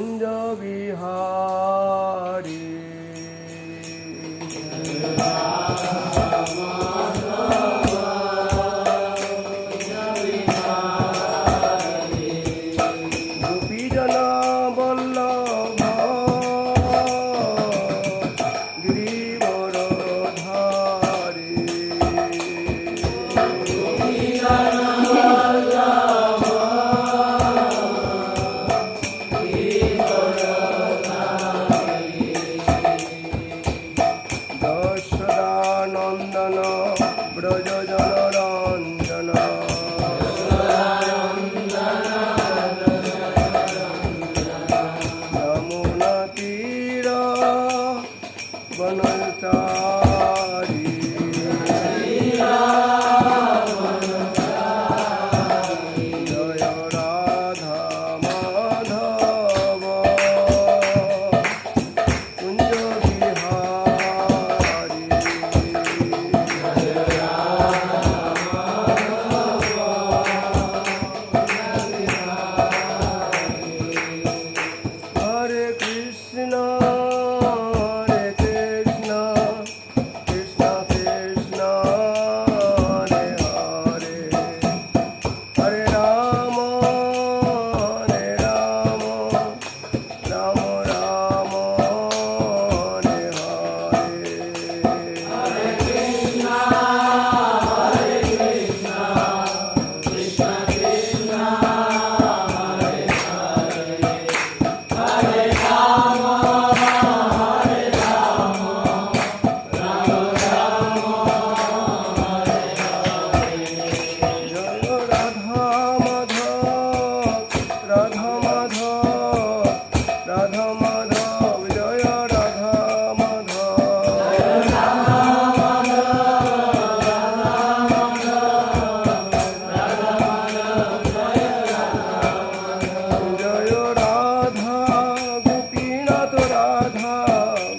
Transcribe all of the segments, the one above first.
কুঞ্জ বিহারী গোপীজন বল্লভ গিরিবরধারী যশোদানন্দন ব্রজজনরঞ্জন যমুনা তীর বনচারী জয় রাধা মাধব কুঞ্জ বিহারী হরে কৃষ্ণ হরে কৃষ্ণ কৃষ্ণ কৃষ্ণ হরে হরে হরে রাম রাম রাম হরে হরে জয় রাধা মাধব রাধা মাধব রাধা মাধব জয় রাধা মাধব জয় রাধা গোপীনাথ রাধা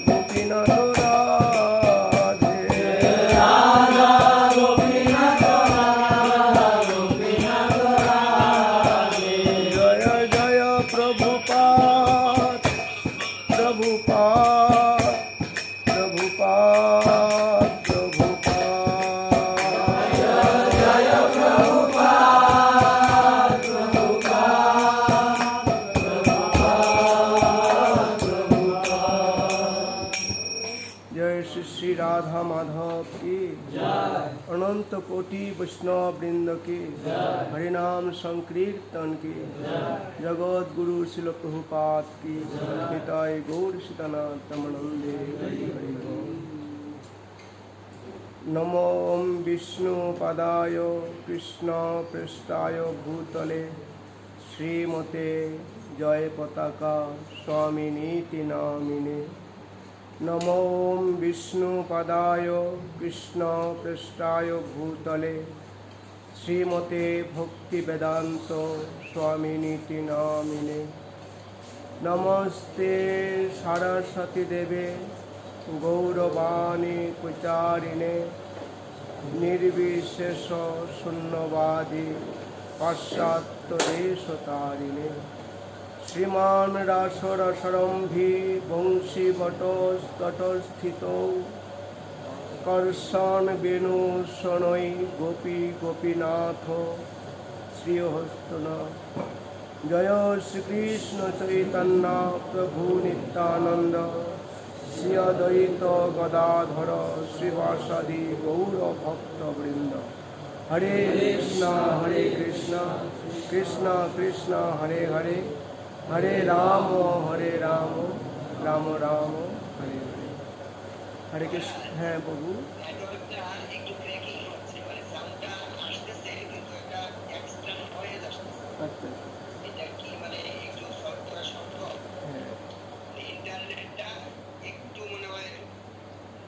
গোপীনাথ রাধে জয় জয় প্রভুপাদ প্রভুপাদ প্রভুপাদ প্রভুপাদ जय श्री श्री राधा माधव की अनंत कोटि वैष्णव वृंद की हरिनाम संकीर्तन की जगत गुरु शिल प्रभुपाद की निताय गौर सीतानाथ तमनंदे हरि हरि बोल। नमो विष्णु पदाय कृष्ण पृष्ठाय भूतले श्रीमते जय पताका स्वामिनीति नामिने नमो विष्णुपदाय कृष्ण पृष्ठाय भूतले श्रीमते भक्ति वेदांत स्वामिनीति नामिने नमस्ते सरस्वती देवे गौरवाणी कुचारिणे निर्विशेष शून्यवादी पाश्चात्य देशतारिणे श्रीमान रासरसरम्भी वंशी वटस्तटस्थितौ कर्षण वेणु शनै गोपी गोपीनाथ श्रीहस्तन जय श्रीकृष्ण चैतन्य प्रभु नित्यानंद श्री अद्वैत गदाधर श्रीवासादि गौर भक्तवृंद हरे कृष्ण कृष्ण कृष्ण हरे हरे हरे राम राम राम हरे हरे हरे कृष्ण है प्रभु अच्छा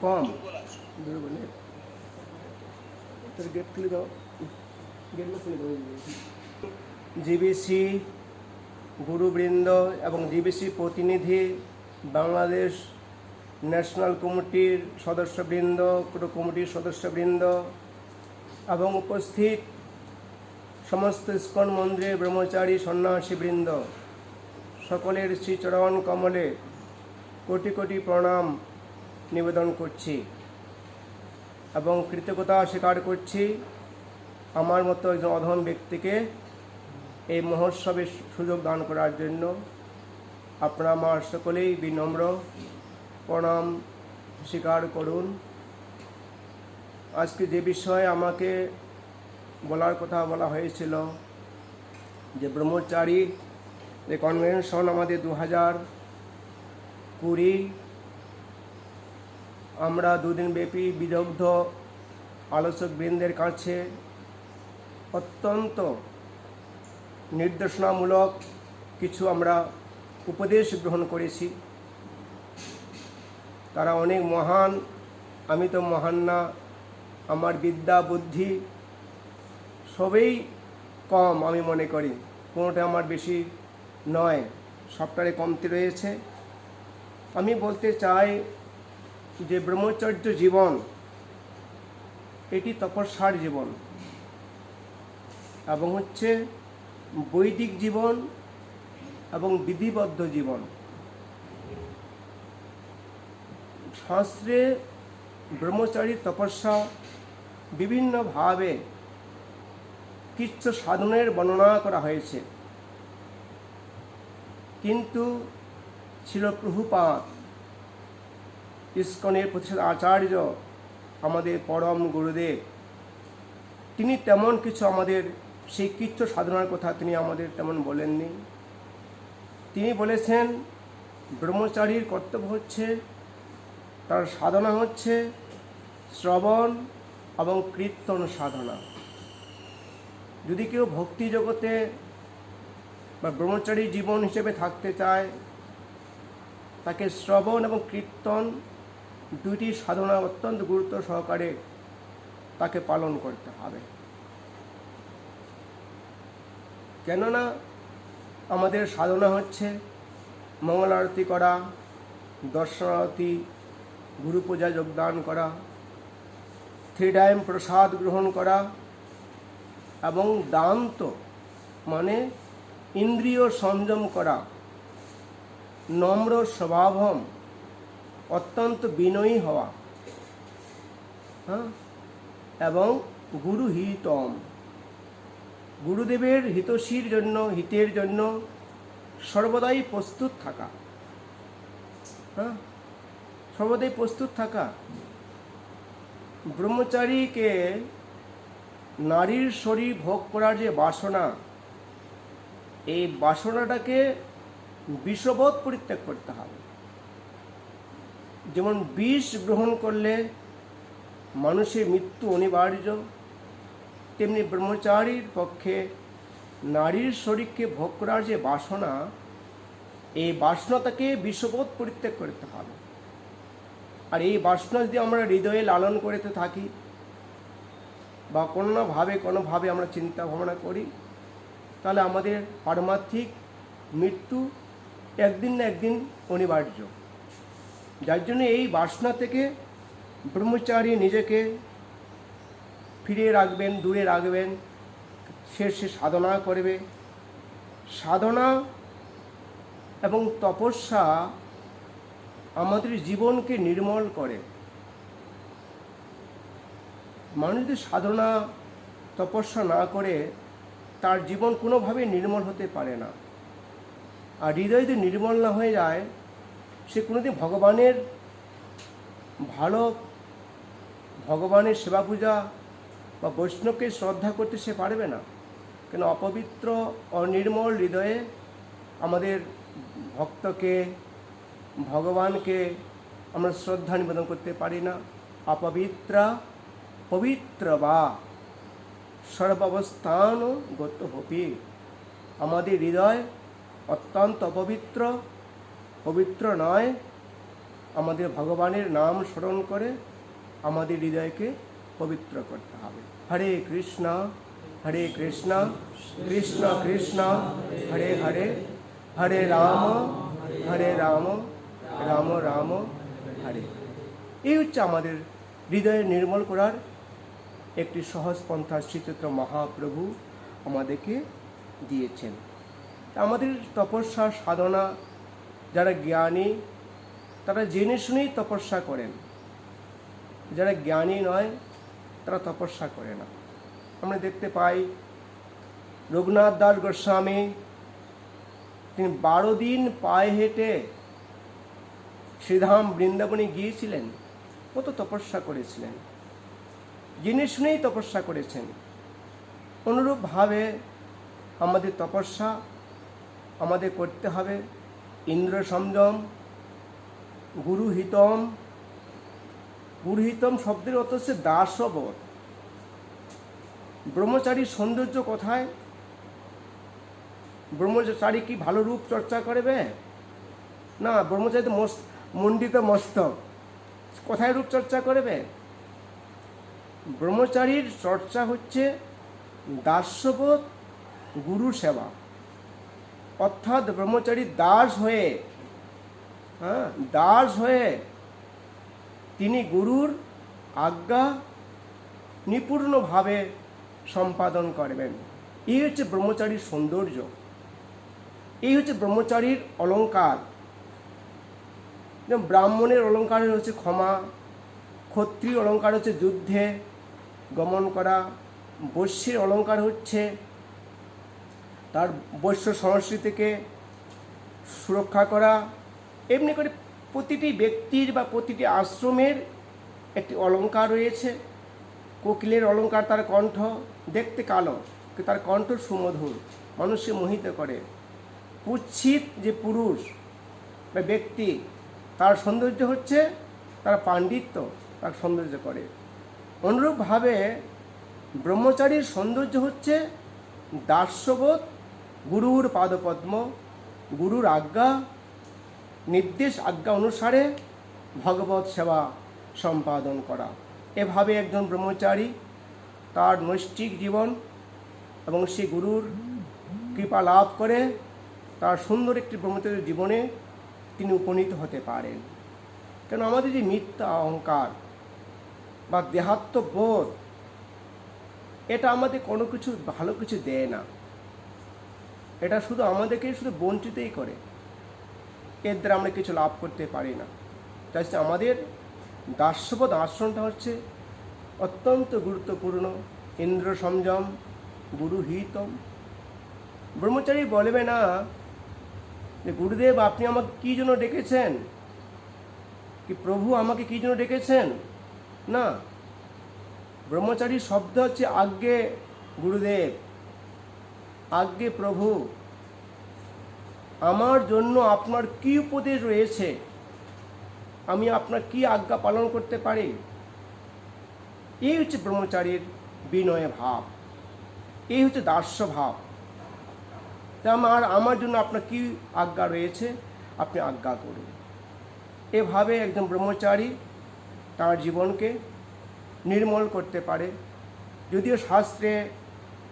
कम गेट खुले दाओ गेट में खुले दाओ जीबीसी गुरुबृंद एवं जीबीसी प्रतिनिधि बांग्लादेश ন্যাশনাল কমিটির সদস্যবৃন্দ, পুরো কমিটির সদস্যবৃন্দ এবং উপস্থিত সমস্ত ইস্কন মন্দিরের ব্রহ্মচারী সন্ন্যাসীবৃন্দ, সকলের শ্রীচরণ কমলে কোটি কোটি প্রণাম নিবেদন করছি এবং কৃতজ্ঞতা স্বীকার করছি আমার মতো একজন অধম ব্যক্তিকে এই মহোৎসবে সুযোগ দান করার জন্য। আপনারা আমার সকলেই বিনম্র প্রণাম স্বীকার করুন। আজকে যে বিষয়ে আমাকে বলার কথা বলা হয়েছিল, যে ব্রহ্মচারী যে কনভেনশন আমাদের 2020, আমরা দুদিন ব্যাপী বিদগ্ধ আলোচকবৃন্দের কাছে অত্যন্ত নির্দেশনামূলক কিছু আমরা উপদেশ গ্রহণ করেছি। তারা অনেক মহান, আমি তো মহান না, আমার বিদ্যা বুদ্ধি সবই কম আমি মনে করি, কোনোটা আমার বেশি নয়, সবটারে কমতি রয়েছে। আমি বলতে চাই যে ব্রহ্মচর্য জীবন এটি তপস্যার জীবন এবং হচ্ছে বৈদিক জীবন এবং বিধিবদ্ধ জীবন। শাস্ত্রে ব্রহ্মচারীর তপস্যা বিভিন্নভাবে কিছু সাধনের বর্ণনা করা হয়েছে, কিন্তু ছিল প্রভুপাদ ইস্কনের প্রতিষ্ঠাতা আচার্য আমাদের পরম গুরুদেব, তিনি তেমন কিছু আমাদের সেই কৃচ্ছ সাধনার কথা তিনি আমাদের তেমন বলেননি। তিনি বলেছেন ব্রহ্মচারীর কর্তব্য হচ্ছে, তার সাধনা হচ্ছে শ্রবণ এবং কীর্তন সাধনা। যদি কেউ ভক্তি জগতে বা ব্রহ্মচারী জীবন হিসেবে থাকতে চায়, তাকে শ্রবণ এবং কীর্তন দুইটি সাধনা অত্যন্ত গুরুত্ব সহকারে তাকে পালন করতে হবে। কেননা আমাদের সাধনা হচ্ছে মঙ্গল আরতি করা, দর্শন আরতি, গুরু পূজা যোগদান করা, 3 টাইম প্রসাদ গ্রহণ করা এবং দান্ত মানে ইন্দ্রিয় সংযম করা, নম্র স্বভাবম, অত্যন্ত বিনয়ী হওয়া, এবং গুরুহিতম, গুরুদেবের হিতৈষীর জন্য, হিতের জন্য সর্বদাই প্রস্তুত থাকা, সর্বদাই প্রস্তুত থাকা। ব্রহ্মচারীকে নারীর শরীর ভোগ করার যে বাসনা, এই বাসনাটাকে বিষবোধ পরিত্যাগ করতে হবে। যেমন বিষ গ্রহণ করলে মানুষের মৃত্যু অনিবার্য, তেমনি ব্রহ্মচারীর পক্ষে নারীর শরীরকে ভোগ করার যে বাসনা, এই বাসনাটাকে বিষবোধ পরিত্যাগ করতে হবে। আর এই বাসনা যদি আমরা হৃদয়ে লালন করতে থাকি বা কোনোভাবে আমরা চিন্তা ভাবনা করি, তাহলে আমাদের পারমার্থিক মৃত্যু একদিন না একদিন অনিবার্য। যার জন্য এই বাসনা থেকে ব্রহ্মচারী নিজেকে ফিরিয়ে রাখবেন, দূরে রাখবেন, সে সাধনা করবে। সাধনা এবং তপস্যা আমাদের জীবনকে নির্মল করে। মানুষ যদি সাধনা তপস্যা না করে, তার জীবন কোনোভাবে নির্মল হতে পারে না। আর হৃদয় যদি নির্মল না হয়ে যায়, সে কোনোদিন ভগবানের সেবা পূজা বা বৈষ্ণবকে শ্রদ্ধা করতে সে পারবে না। কেন অপবিত্র অনির্মল হৃদয়ে আমাদের ভক্তকে, ভগবানকে আমরা শ্রদ্ধা নিবেদন করতে পারি না। অপবিত্রা পবিত্র বা সর্বাবস্থান গত হপি, আমাদের হৃদয় অত্যন্ত অপবিত্র, পবিত্র নয়। আমাদের ভগবানের নাম স্মরণ করে আমাদের হৃদয়কে পবিত্র করতে হবে। হরে কৃষ্ণ কৃষ্ণ কৃষ্ণ হরে হরে, হরে রাম রাম রাম হরে। এই হচ্ছে আমাদের হৃদয় নির্মল করার একটি সহজ পন্থা শ্রীচৈতন্য মহাপ্রভু আমাদেরকে দিয়েছেন। আমাদের তপস্যা সাধনা, যারা জ্ঞানী তারা জেনে শুনেই তপস্যা করেন, যারা জ্ঞানী নয় তারা তপস্যা করে না। আমরা দেখতে পাই রঘুনাথ দাস গোস্বামী, তিনি 12 দিন পায়ে হেঁটে শ্রীধাম বৃন্দাবনে গিয়েছিলেন, কত তপস্যা করেছিলেন, জেনে শুনেই তপস্যা করেছেন। অনুরূপভাবে আমাদের তপস্যা আমাদের করতে হবে ইন্দ্র সংযম, গুরুহিতম। গুরুহিতম শব্দের অর্থ হচ্ছে দাসবোধ। ব্রহ্মচারীর সৌন্দর্য কোথায়? ব্রহ্মচারী কি ভালো রূপ চর্চা করবে? না, ব্রহ্মচারী তো মণ্ডিত মস্তক, কোথায় রূপ চর্চা করবে? ব্রহ্মচারীর চর্চা হচ্ছে দাস্যবোধ, গুরু সেবা। অর্থাৎ ব্রহ্মচারী দাস হয়ে তিনি গুরুর আজ্ঞা নিপুণভাবে সম্পাদন করবেন। এই হচ্ছে ব্রহ্মচারীর সৌন্দর্য, এই হচ্ছে ব্রহ্মচারীর অলঙ্কার। যেমন ব্রাহ্মণের অলঙ্কার হচ্ছে ক্ষমা, ক্ষত্রিয় অলঙ্কার হচ্ছে যুদ্ধে গমন করা, বৈশ্যের অলঙ্কার হচ্ছে তার বৈশ্য সংস্কৃতিকে সুরক্ষা করা। এমনি করে প্রতিটি ব্যক্তির বা প্রতিটি আশ্রমের একটি অলঙ্কার রয়েছে। কোকিলের অলঙ্কার তার কণ্ঠ, দেখতে কালো কিন্তু তার কণ্ঠ সুমধুর, মানুষকে মোহিত করে। কুৎসিত যে পুরুষ বা ব্যক্তি, তার সৌন্দর্য হচ্ছে তার পাণ্ডিত্য, তার সৌন্দর্য করে। অনুরূপভাবে ব্রহ্মচারীর সৌন্দর্য হচ্ছে দাস্যবোধ, গুরুর পাদপদ্ম, গুরুর আজ্ঞা নির্দেশ আজ্ঞা অনুসারে ভগবত সেবা সম্পাদন করা। এভাবে একজন ব্রহ্মচারী তার নৈষ্ঠিক জীবন এবং সে গুরুর কৃপা লাভ করে তার সুন্দর একটি ব্রহ্মচারীর জীবনে তিনি উপনীত হতে পারেন। কেন আমাদের যে মিথ্যা অহংকার বা দেহাত্মবোধ, এটা আমাদের কোনো কিছু ভালো কিছু দেয় না, এটা শুধু আমাদেরকে শুধু বঞ্চিতই করে, এর দ্বারা আমরা কিছু লাভ করতে পারি না। তাই আমাদের দাস্যবোধ আশ্রমটা হচ্ছে অত্যন্ত গুরুত্বপূর্ণ। ইন্দ্র সংযম, গুরুহিতম। ব্রহ্মচারী বলবে না যে গুরুদেব আপনি আমাকে কী জন্য ডেকেছেন, কি প্রভু আমাকে কী জন্য ডেকেছেন। না, ব্রহ্মচারী শব্দ হচ্ছে আজ্ঞে গুরুদেব, আজ্ঞে প্রভু, আমার জন্য আপনার কী উপদেশ রয়েছে, আমি আপনার কি আজ্ঞা পালন করতে পারি। এই হচ্ছে ব্রহ্মচারীর বিনয় ভাব, এই হচ্ছে দাস্য ভাব। আমার জন্য আপনার কি আজ্ঞা রয়েছে, আপনি আজ্ঞা করুন। এভাবে একজন ব্রহ্মচারী তার জীবনকে নির্মল করতে পারে। যদিও শাস্ত্রে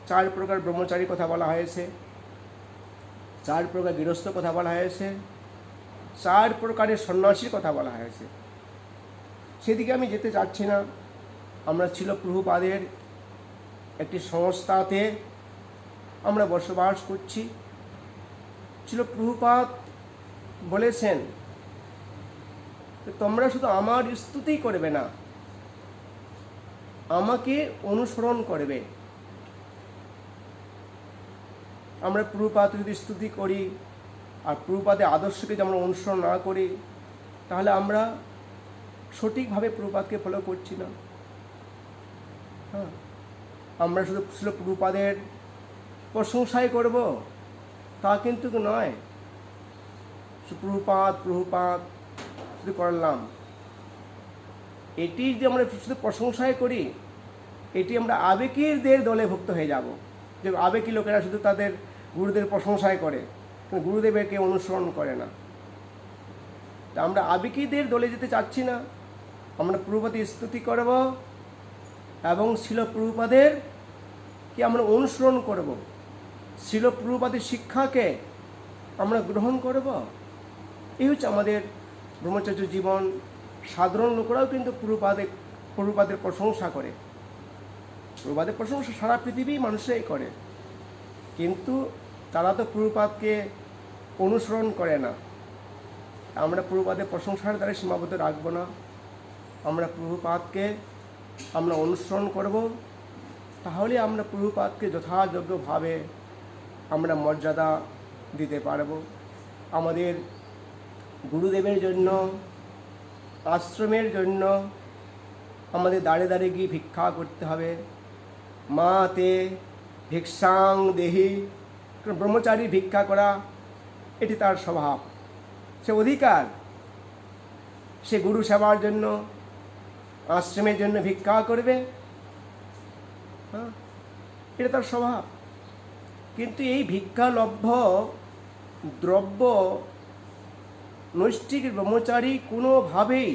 4 প্রকার ব্রহ্মচারীর কথা বলা হয়েছে, 4 প্রকার গৃহস্থ কথা বলা হয়েছে, 4 প্রকারের সন্ন্যাসীর কথা বলা হয়েছে। সেদিকে আমি যেতে চাচ্ছি না। আমরা ছিল প্রভুপাদের একটি সংস্থাতে আমরা বসবাস করছি। ছিল প্রভুপাদ বলেছেন তোমরা শুধু আমার স্তুতি করবে না, আমাকে অনুসরণ করবে। আমরা প্রভুপাদ যদি স্তুতি করি আর প্রভুপাদের আদর্শকে যদি আমরা অনুসরণ না করি, তাহলে আমরা সঠিকভাবে প্রভুপাদকে ফলো করছি না। আমরা শুধু প্রভুপাদের প্রশংসাই করব তা কিন্তু নয়। প্রভুপাদ শুধু করলাম, এটি যদি আমরা শুধু প্রশংসাই করি, এটি আমরা আবেগীদের দলে ভুক্ত হয়ে যাব। যে আবেগী লোকেরা শুধু তাদের গুরুদের প্রশংসাই করে, কিন্তু গুরুদেবকে অনুসরণ করে না। তা আমরা আবেগীদের দলে যেতে চাচ্ছি না। আমরা প্রভুপাদের স্তুতি করব এবং শিল প্রভুপাদের কি আমরা অনুসরণ করব, শিল প্রভুপাদের শিক্ষাকে আমরা গ্রহণ করব। এই হচ্ছে আমাদের ব্রহ্মচর্য জীবন। সাধারণ লোকেরাও কিন্তু প্রভুপাদের প্রশংসা করে। প্রভুপাদের প্রশংসা সারা পৃথিবী মানুষরাই করে, কিন্তু তারা তো প্রভুপাদকে অনুসরণ করে না। আমরা প্রভুপাদের প্রশংসার দ্বারা সীমাবদ্ধ রাখবো না, আমরা প্রভুপাদকে আমরা অনুসরণ করব। তাহলে আমরা প্রভুপাদকে যথাযোগ্যভাবে আমরা মর্যাদা দিতে পারব। আমাদের গুরুদেবের জন্য, আশ্রমের জন্য আমাদের দাঁড়ে দাঁড়িয়ে গিয়ে ভিক্ষা করতে হবে। মা তে ভিক্ষাং দেহি, ব্রহ্মচারী ভিক্ষা করা এটি তার স্বভাব, সে অধিকার। সে গুরু সেবার জন্য, আশ্রমের জন্য ভিক্ষা করবে, হ্যাঁ, এটা তার স্বভাব। কিন্তু এই ভিক্ষালভ্য দ্রব্য নৈষ্ঠিক ব্রহ্মচারী কোনোভাবেই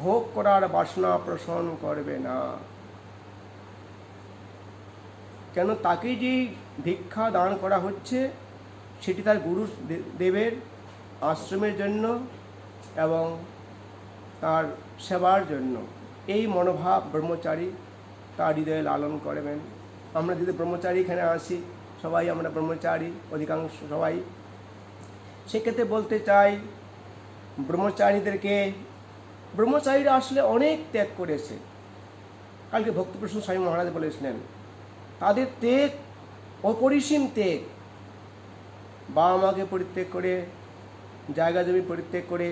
ভোগ করার বাসনা পোষণ করবে না। কেন? তাকে যে ভিক্ষা দান করা হচ্ছে সেটি তার গুরু দেবের আশ্রমের জন্য এবং তার সেবার জন্য। এই মনোভাব ব্রহ্মচারী তার হৃদয়ে লালন করবেন। আমরা যদি ব্রহ্মচারী এখানে আসি, সবাই আমরা ব্রহ্মচারী, অধিকাংশ সবাই। সেক্ষেত্রে বলতে চাই ব্রহ্মচারীরা আসলে অনেক ত্যাগ করেছে। কালকে ভক্তিপ্রসন্ন স্বামী মহারাজ বলেছিলেন তাদের ত্যাগ অপরিসীম ত্যাগ। বাবা মাকে পরিত্যাগ করে, জায়গা জমি পরিত্যাগ করে,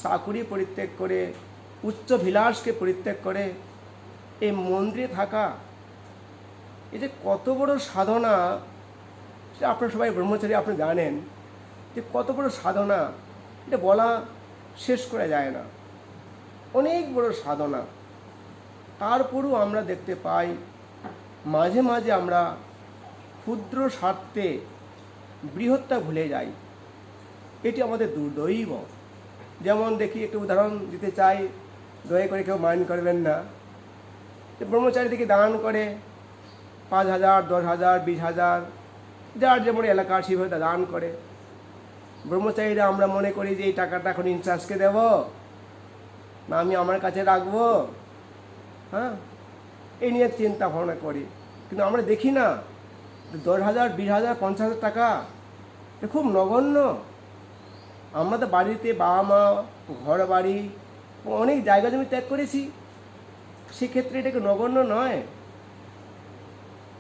চাকুরি পরিত্যাগ করে, উচ্চ বিলাসকে পরিত্যাগ করে এই মন্দিরে থাকা, এই যে কত বড় সাধনা। আপনারা সবাই ব্রহ্মচারী, আপনি জানেন যে কত বড় সাধনা, এটা বলা শেষ করা যায় না। অনেক বড় সাধনা। তারপরও আমরা দেখতে পাই মাঝে মাঝে আমরা ক্ষুদ্র স্বার্থে বৃহত্তা ভুলে যাই। এটি আমাদের দুর্দৈব। যেমন দেখি, একটু উদাহরণ দিতে চাই, দয়া করে কেউ মাইন্ড করবেন না। ব্রহ্মচারী থেকে দান করে 5,000, 10,000, 20,000, যার যেমন এলাকা সেভাবে দান করে। ব্রহ্মচারীরা আমরা মনে করি যে এই টাকাটা এখন ইনচার্জকে দেব না, আমি আমার কাছে রাখবো, হ্যাঁ, এই নিয়ে চিন্তা ভাবনা করি। কিন্তু আমরা দেখি না 10,000, 20,000, 50,000 টাকা এটা খুব নগণ্য। আমরা তো বাড়িতে বাবা মা, ঘর বাড়ি, অনেক জায়গা জমি ত্যাগ করেছি, সেক্ষেত্রে এটাকে নগণ্য নয়।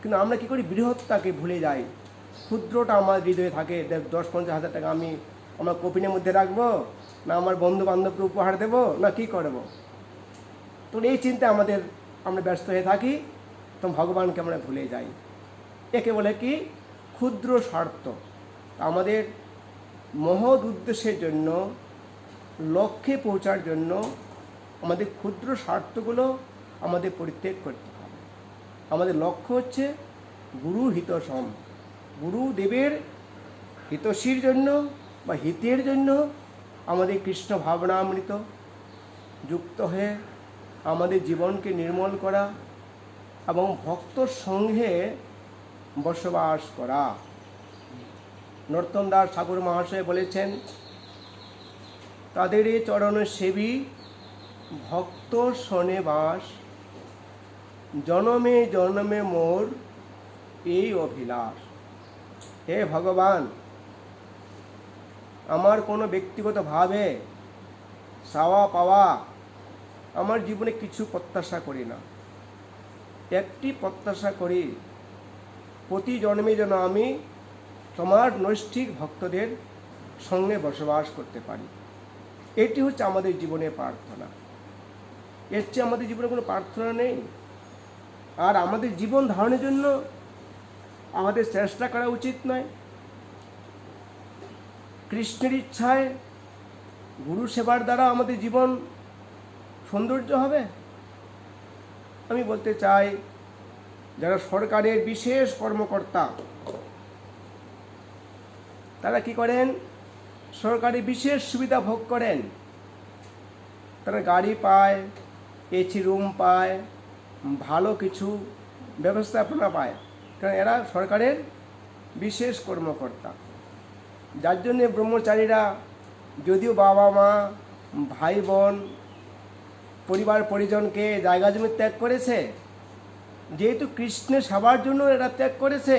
কিন্তু আমরা কী করি, বৃহত্তাকে ভুলে যাই। ক্ষুদ্রটা আমার হৃদয়ে থাকে। 10-50,000 টাকা আমি আমার কপিনের মধ্যে রাখবো, না আমার বন্ধু বান্ধবকে উপহার দেব, না কি করব। তো এই চিন্তা আমরা ব্যস্ত হয়ে থাকি, তখন ভগবানকে আমরা ভুলে যাই। একে বলে কি, ক্ষুদ্র স্বার্থ। আমাদের মহৎ উদ্দেশ্যের জন্য, লক্ষ্যে পৌঁছার জন্য আমাদের ক্ষুদ্র স্বার্থগুলো আমাদের পরিত্যাগ করতে হবে। আমাদের লক্ষ্য হচ্ছে গুরু হিতসম, গুরুদেবের হিতশীর জন্য বা হিতের জন্য আমাদের কৃষ্ণ ভাবনামৃত যুক্ত হয়ে আমাদের জীবনকে নির্মল করা এবং ভক্তর সঙ্গে বসবাস করা। নর্তন দাস ঠাকুর মহাশয় বলেছেন, তাদের চরণ সেবী ভক্ত শনে বাস, জনমে জনমে মোর এই অভিলাষ। হে ভগবান, আমার কোনো ব্যক্তিগতভাবে চাওয়া পাওয়া আমার জীবনে কিছু প্রত্যাশা করি না। একটি প্রত্যাশা করি, প্রতি জন্মে যেন আমি তোমার নৈষ্ঠিক ভক্তদের সঙ্গে বসবাস করতে পারি। এটি হচ্ছে আমাদের জীবনের প্রার্থনা। এর চেয়ে আমাদের জীবনে কোনো প্রার্থনা নেই। আর আমাদের জীবন ধারণের জন্য আমাদের চেষ্টা করা উচিত নয়। কৃষ্ণের ইচ্ছায় গুরু সেবার দ্বারা আমাদের জীবন সৌন্দর্য হবে। আমি বলতে চাই, যারা সরকারের বিশেষ কর্মকর্তা, তারা কি করেন, সরকারি বিশেষ সুবিধা ভোগ করেন। তারা গাড়ি পায়, এসি রুম পায়, ভালো কিছু ব্যবস্থাপনা পায়, কারণ এরা সরকারের বিশেষ কর্মকর্তা। যার জন্যে ব্রহ্মচারীরা যদিও বাবা মা, ভাই বোন, পরিবার পরিজনকে জায়গা জমি ত্যাগ করেছে, যেহেতু কৃষ্ণের সেবার জন্য এরা ত্যাগ করেছে,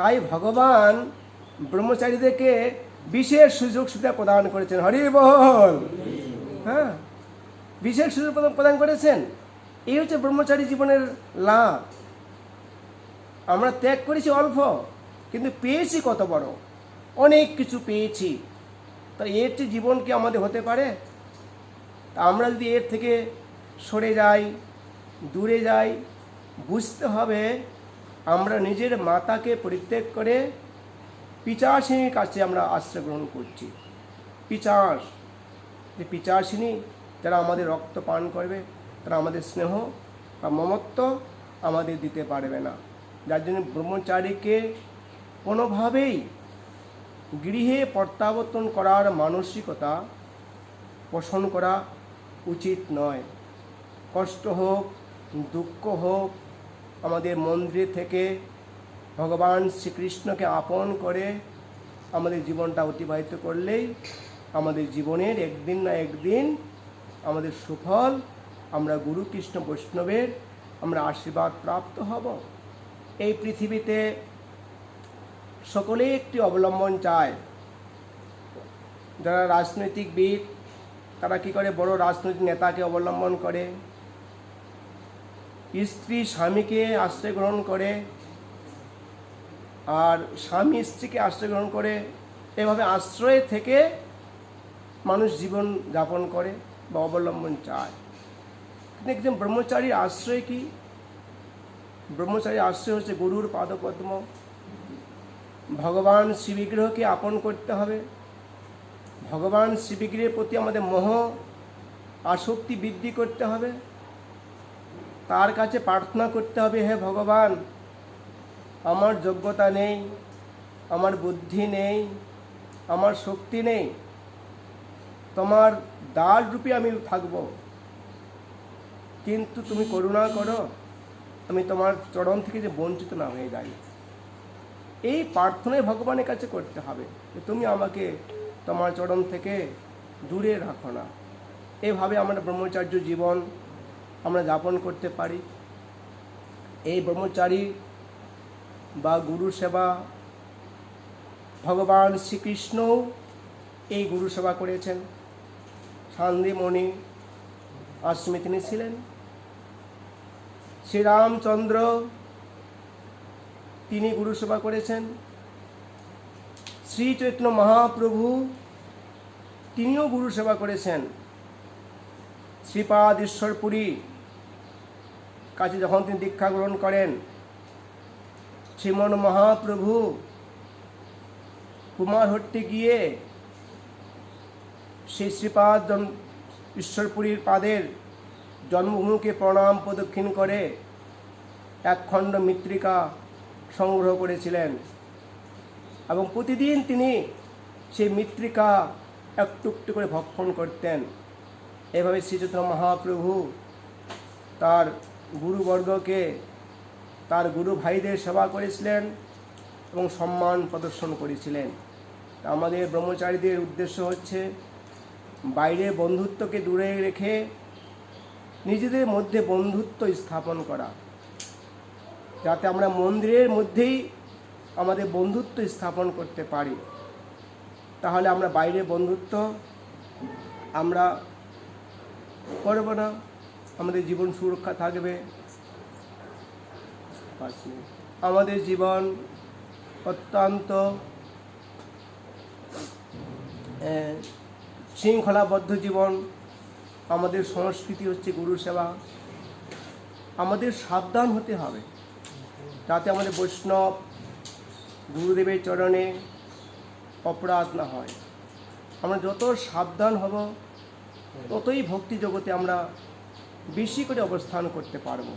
তাই ভগবান ব্রহ্মচারীদেরকে বিশেষ সুযোগ সুবিধা প্রদান করেছেন। হরি বল। হ্যাঁ, বিশেষ সুযোগ প্রদান করেছেন। এই হচ্ছে ব্রহ্মচারী জীবনের লাভ। আমরা ত্যাগ করেছি অল্প, কিন্তু পেয়েছি কত বড়, অনেক কিছু পেয়েছি। তা এর যে জীবন কি আমাদের হতে পারে? তা আমরা যদি এর থেকে সরে যাই, দূরে যাই, বুঝতে হবে আমরা নিজের মাতাকে পরিত্যাগ করে পিচাসিনীর কাছে আমরা আশ্রয় গ্রহণ করছি। পিচাস, যে পিচাসিনী যারা আমাদের রক্ত পান করবে, তারা আমাদের স্নেহ বা মমত্ব আমাদের দিতে পারবে না। যার জন্য ব্রহ্মচারীকে কোনোভাবেই গৃহে প্রত্যাবর্তন করার মানসিকতা পোষণ করা উচিত নয়। কষ্ট হোক, দুঃখ হোক, আমাদের মন্দির থেকে ভগবান শ্রীকৃষ্ণকে আপন করে আমাদের জীবনটা অতিবাহিত করলেই আমাদের জীবনের একদিন না একদিন আমাদের সুফল, আমরা গুরু কৃষ্ণ বৈষ্ণবের আমরা আশীর্বাদ প্রাপ্ত হব। এই পৃথিবীতে সকলেই একটি অবলম্বন চায়। যারা রাজনৈতিকবিদ তারা কি করে? বড় রাজনৈতিক নেতাকে অবলম্বন করে, স্ত্রী স্বামীকে আশ্রয় গ্রহণ করে, আর স্বামী স্ত্রীকে আশ্রয় গ্রহণ করে। এভাবে আশ্রয় থেকে মানুষ জীবন যাপন করে বা অবলম্বন চায়। কিন্তু একজন ব্রহ্মচারীর আশ্রয় কি? ব্রহ্মচারীর আশ্রয় হচ্ছে গুরুর পাদপদ্ম। ভগবান শ্রীবিগ্রহকে আপন করতে হবে। ভগবান শ্রীবিগ্রহের প্রতি আমাদের মোহ আসক্তি বৃদ্ধি করতে হবে। তার কাছে প্রার্থনা করতে হবে, হে ভগবান, আমার যোগ্যতা নেই, আমার বুদ্ধি নেই, আমার শক্তি নেই, তোমার দাস রূপে আমি থাকব, কিন্তু তুমি করুণা করো, আমি তোমার চরণ থেকে যে বঞ্চিত না হয়ে যাই। এই প্রার্থনাই ভগবানের কাছে করতে হবে যে তুমি আমাকে তোমার চরণ থেকে দূরে রাখো না। এভাবে আমরা ব্রহ্মচার্য জীবন আমরা যাপন করতে পারি। এই ব্রহ্মচারী বা গুরু সেবা, ভগবান শ্রীকৃষ্ণও এই গুরু সেবা করেছেন। শান্তিমণি আশ্রমে তিনি ছিলেন। শ্রীরামচন্দ্র তিনি গুরু সেবা করেছেন। শ্রী চৈতন্য মহাপ্রভু তিনিও গুরু সেবা করেছেন। শ্রীপাদ ঈশ্বরপুরী কাছে যখন তিনি দীক্ষা গ্রহণ করেন, শ্রীমন মহাপ্রভু কুমারহট্টি গিয়ে সেই শ্রীপাদ ঈশ্বরপুরীর পাদের জন্মভূমিকে প্রণাম প্রদক্ষিণ করে একখণ্ড মৃত্তিকা সংগ্রহ করেছিলেন এবং প্রতিদিন তিনি সেই মৃত্তিকা একটু একটু করে ভক্ষণ করতেন। এভাবে শ্রীচৈতন্য মহাপ্রভু তার গুরুবর্গকে, তার গুরু ভাইদের সেবা করেছিলেন এবং সম্মান প্রদর্শন করেছিলেন। আমাদের ব্রহ্মচারীদের উদ্দেশ্য হচ্ছে বাইরে বন্ধুত্বকে দূরে রেখে নিজেদের মধ্যে বন্ধুত্ব স্থাপন করা, যাতে আমরা মন্দিরের মধ্যেই আমাদের বন্ধুত্ব স্থাপন করতে পারি। তাহলে আমরা বাইরে বন্ধুত্ব আমরা করব না, আমাদের জীবন সুরক্ষা থাকবে। আমাদের জীবন অত্যন্ত শৃঙ্খলাবদ্ধ জীবন। আমাদের সংস্কৃতি হচ্ছে গুরু সেবা। আমাদের সাবধান হতে হবে যাতে আমাদের বৈষ্ণব গুরুদেবের চরণে অপরাধ না হয়। আমরা যত সাবধান হব ততই ভক্তি জগতে আমরা বেশি করে অবস্থান করতে পারব,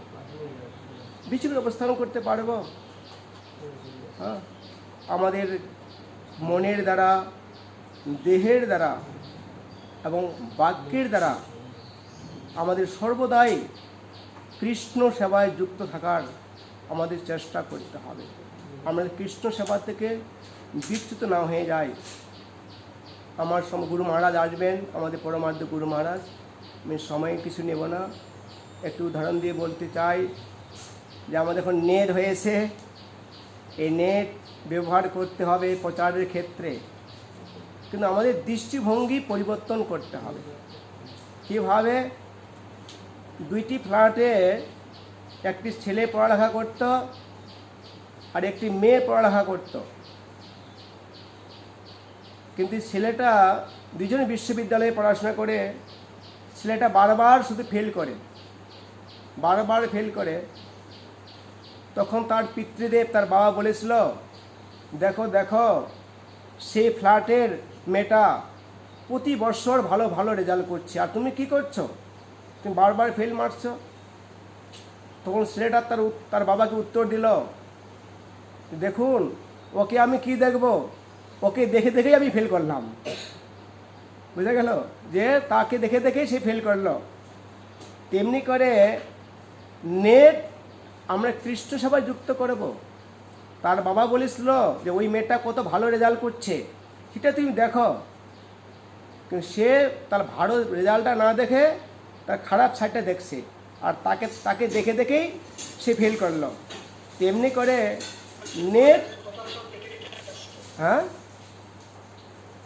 বেশি করে অবস্থান করতে পারব। হ্যাঁ, আমাদের মনের দ্বারা, দেহের দ্বারা এবং বাক্যের দ্বারা আমাদের সর্বদাই কৃষ্ণ সেবায় যুক্ত থাকার আমাদের চেষ্টা করতে হবে। আমরা কৃষ্ণ সেবা থেকে বিচ্যুত না হয়ে যাই। আমার গুরু মহারাজ আসবেন, আমাদের পরমার্থ গুরু মহারাজ। আমি সময় কিছু নেব না, একটু উদাহরণ দিয়ে বলতে চাই যে আমাদের এখন নেট হয়েছে। এই নেট ব্যবহার করতে হবে প্রচারের ক্ষেত্রে, কিন্তু আমাদের দৃষ্টিভঙ্গি পরিবর্তন করতে হবে। কীভাবে? দুইটি ফ্ল্যাটে একটি ছেলে পড়ালেখা করত আর একটি মেয়ে পড়ালেখা করত, কিন্তু ছেলেটা দুজনে বিশ্ববিদ্যালয়ে পড়াশোনা করে, ছেলেটা বারবার শুধু ফেল করে। তখন তার পিতৃদেব, তার বাবা বলেছিল, দেখো দেখো সেই ফ্ল্যাটের মেয়েটা প্রতি বছর ভালো ভালো রেজাল্ট করছে, আর তুমি কি করছো? তুমি বারবার ফেল মারছো। তখন ছেলেটা তার বাবাকে উত্তর দিল, দেখুন ওকে আমি কি দেখব, ওকে দেখে দেখেই আমি ফেল করলাম। বুঝা গেল যে তাকে দেখে দেখেই সে ফেল করলো। তেমনি করে নেট আমরা খ্রিস্ট সভায় যুক্ত করব। তার বাবা বলেছিল যে ওই মেয়েটা কত ভালো রেজাল্ট করছে, সেটা তুমি দেখো, কিন্তু সে তার ভালো রেজাল্টটা না দেখে তার খারাপ সাইডটা দেখছে, আর তাকে দেখে দেখেই সে ফেল করলো। তেমনি করে নেট, হ্যাঁ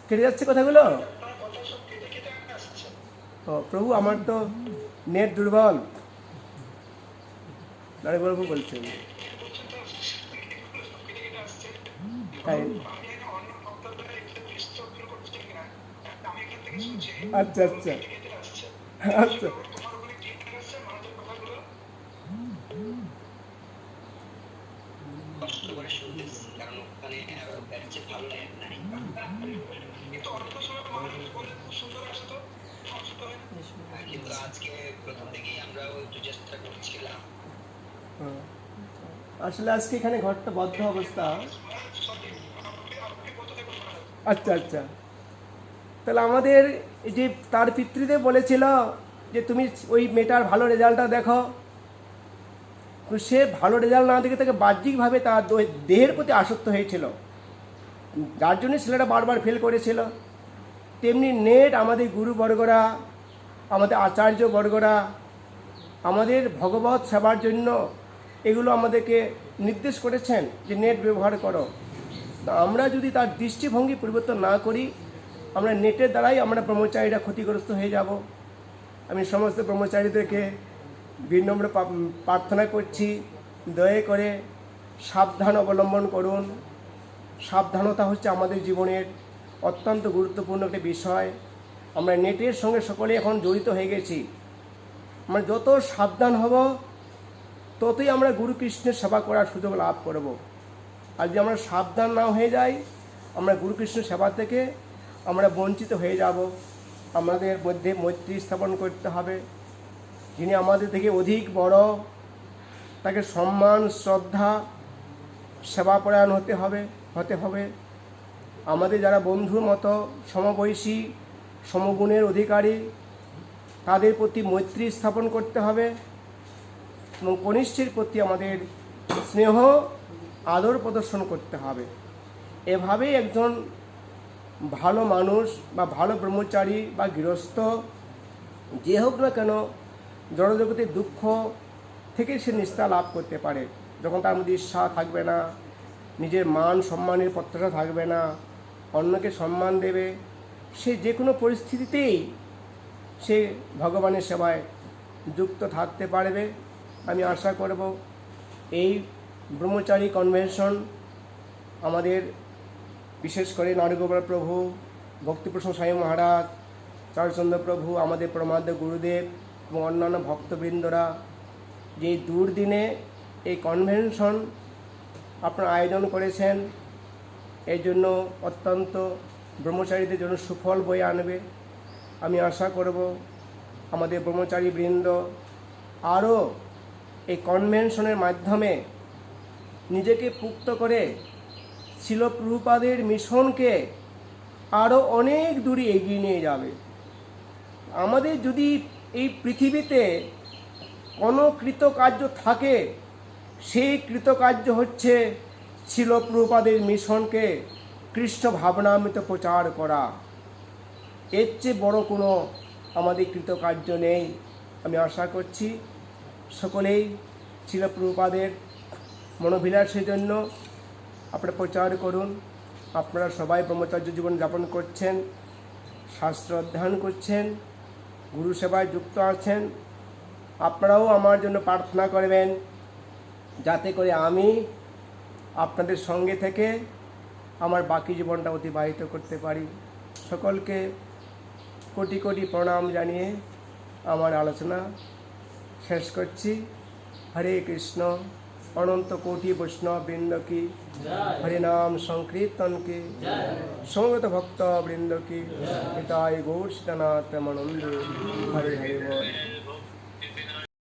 কেটে যাচ্ছে কথাগুলো। ও প্রভু, আমার তো নেট দুর্বল, প্রভু বলছেন। তাই আচ্ছা আচ্ছা আচ্ছা আসলে আজকে এখানে ঘরটা বদ্ধ অবস্থা। আচ্ছা আচ্ছা, তাহলে আমাদের যে তার পিতৃদেব বলেছিল যে তুমি ওই মেয়েটার ভালো রেজাল্টটা দেখো, সে ভালো রেজাল্ট না দেখে তাকে বাহ্যিকভাবে তার দেহের প্রতি আসক্ত হয়েছিল, যার জন্য ছেলেটা বারবার ফেল করেছিল। তেমনি নেট আমাদের গুরুবর্গরা, আমাদের আচার্যবর্গরা আমাদের ভগবত সেবার জন্য এগুলো আমাদেরকে নির্দেশ করেছেন যে নেট ব্যবহার করো। তো আমরা যদি তার দৃষ্টিভঙ্গি পরিবর্তন না করি, আমরা নেটের দ্বারাই আমরা ব্রহ্মচারীরা ক্ষতিগ্রস্ত হয়ে যাব। আমি সমস্ত ব্রহ্মচারীদেরকে বিনম্র প্রার্থনা করছি, দয়া করে সাবধান অবলম্বন করুন। সাবধানতা হচ্ছে আমাদের জীবনের অত্যন্ত গুরুত্বপূর্ণ একটি বিষয়। আমরা নেটের সঙ্গে সকলে এখন জড়িত হয়ে গেছি। আমরা যত সাবধান হব, ততই আমরা গুরু কৃষ্ণের সেবা করার সুযোগ লাভ করব। আর যদি আমরা সাবধান না হয়ে যাই, আমরা গুরু কৃষ্ণের সেবা থেকে আমরা বঞ্চিত হয়ে যাব। আমাদের মধ্যে মৈত্রী স্থাপন করতে হবে। যিনি আমাদের থেকে অধিক বড়, তাকে সম্মান শ্রদ্ধা সেবাপরায়ণ হতে হবে। আমাদের যারা বন্ধুর মতো সমবয়সী, সমগুণের অধিকারী, তাদের প্রতি মৈত্রী স্থাপন করতে হবে এবং কনিষ্ঠের প্রতি আমাদের স্নেহ আদর প্রদর্শন করতে হবে। এভাবেই একজন ভালো মানুষ বা ভালো ব্রহ্মচারী বা গৃহস্থ যে হোক না কেন, জড়জগতের দুঃখ থেকে সে নিস্তার লাভ করতে পারে। যখন তার মধ্যে ঈর্ষা থাকবে না, নিজের মান সম্মানের প্রত্যাশা থাকবে না, অন্যকে সম্মান দেবে, সে যে কোনো পরিস্থিতিতেই সে ভগবানের সেবায় যুক্ত থাকতে পারবে। আমি আশা করব এই ব্রহ্মচারী কনভেনশন আমাদের বিশেষ করে নরগোপাল প্রভু, ভক্তিপ্রসন্ন স্বামী মহারাজ, চারুচন্দ্র প্রভু, আমাদের প্রমাদ্য গুরুদেব এবং অন্যান্য ভক্তবৃন্দরা যে দুর্দিনে এই কনভেনশন আপনারা আয়োজন করেছেন, এই জন্য অত্যন্ত ব্রহ্মচারীদের জন্য সুফল বয়ে আনবে। আমি আশা করব আমাদের ব্রহ্মচারী বৃন্দ আরও এই কনভেনশনের মাধ্যমে নিজেকে পুক্ত করে শিল প্রভুপাদের মিশনকে আরও অনেক দূরে এগিয়ে নিয়ে যাবে। আমাদের যদি এই পৃথিবীতে কোনো কৃতকার্য থাকে, সেই কৃতকার্য হচ্ছে শিল প্রভুপাদের মিশনকে কৃষ্ণ ভাবনামৃত প্রচার করা। এর চেয়ে বড় কোনো আমাদের কৃতকার্য নেই। আমি আশা করছি সকলেই শিল প্রভুপাদের মনোভিলাষের জন্য আপনারা প্রচার করুন। আপনারা সবাই ব্রহ্মচর্য জীবন যাপন করছেন, শাস্ত্র অধ্যয়ন করছেন, গুরু সেবায় যুক্ত আছেন। আপনারাও আমার জন্য প্রার্থনা করবেন, যাতে করে আমি আপনাদের সঙ্গে থেকে আমার বাকি জীবনটা অতিবাহিত করতে পারি। সকলকে কোটি কোটি প্রণাম জানিয়ে আমার আলোচনা শেষ করছি। হরে কৃষ্ণ। অনন্ত কোটি বৈষ্ণব বৃন্দ কি, হরিনাম সংকীর্তন কি, সমবেত ভক্ত বৃন্দ কি, পিতায় গৌর সীতানাথ প্রেমানন্দে। হরে হরে বল।